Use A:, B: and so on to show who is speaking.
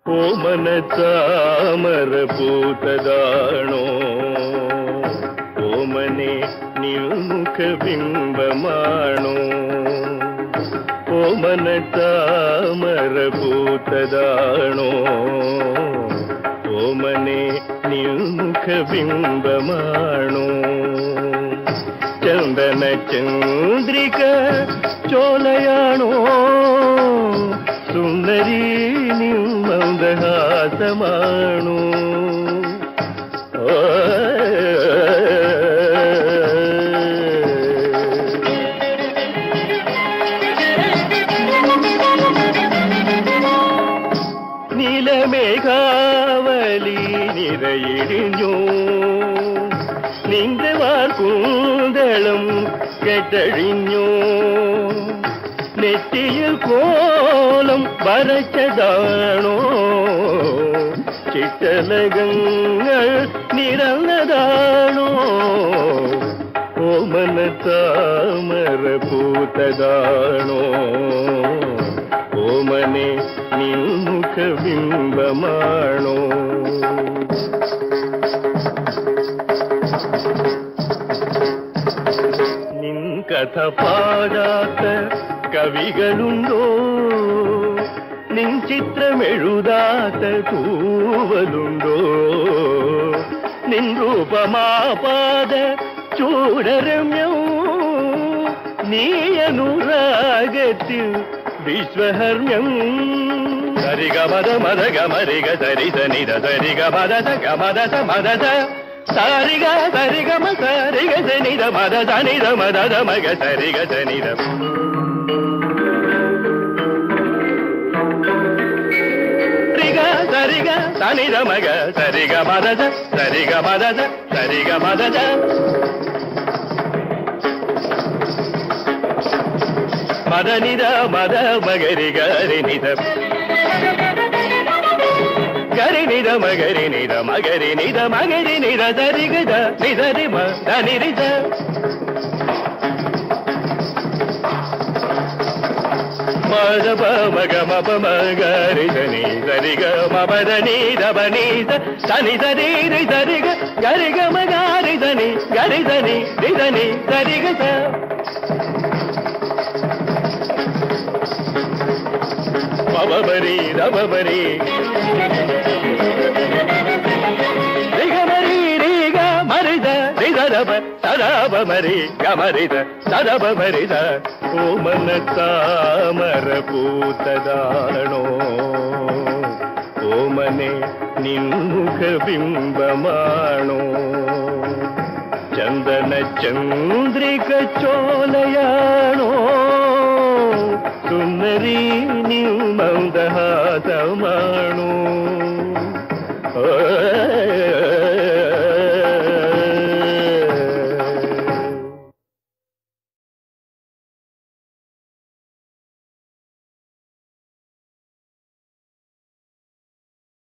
A: ഓമന താമര പൂത്തതാണോ ഓമനെ നിൽമുഖ ബിംബമാണോ ഓമന താമര പൂത്തതാണോ ഓമനെ നിൽമുഖ ബിംബമാണോ ചന്ദന ചന്ദ്രിക ചോലയാണോ സുന്ദരി മന്ദഹാസമാണോ നീലമേഘാവലി നിറയിടിഞ്ഞു നിന്റെ വാർക്കൂന്തളം കെട്ടഴിഞ്ഞു നെറ്റിയിൽ കോലം വരച്ചതാണോ ചിട്ടലകങ്ങൾ നിറഞ്ഞതാണോ ഓമന താമര പൂത്തതാണോ ഓമനെ നിൽമുഖ ബിംബമാണോ നിൻ കഥ പാടാത്ത കവികളുണ്ടോ നിൻ ചിത്രമെഴുതാത്ത തൂവലുണ്ടോ നിൻ രൂപമാപാത ചൂടരമ്യം നീ അനുരാഗത്തിൽ വിശ്വഹർമ്യം സരിഗ മദ മദ ഗമരിഗ സരിത നിര സരിഗ മദ ഗമദ മദ സാരിഗ സരിഗ മ സരിഗ സനിര മദ സനിര മദ മഗ സരിഗ സനിര സരിഗ സനിര മഗ സരിഗ മദ സരിഗ മദ സരിഗ മദ മദനിത മദ മഗരി ഗരി നിധ ഗരി നിധ മഗരി നിധ മഗരി നിധ മഗരി നിധ സരിഗ നിധരി മനിരിധ മദ മഗ മപ മഗരി ധനി സരിഗ മപദ നീധ ബനീധ സനി സരി സരിഗ ഗരി ഗ മഗരി ധനി ഗരി ധനി ധനി സരിഗ സ മബരി ദബരി രിഗമരി രിഗ മരിദ രിദബ സദബ മരി ഗമരിദ സദബ മരിദ ഓമന താമര പൂത്തതാണോ ഓമനെ നിൻമുഖ ബിംബമാണോ ചന്ദന ചന്ദ്രിക ചോലയാണോ സുന്ദരി മന്ദഹാസമാണോ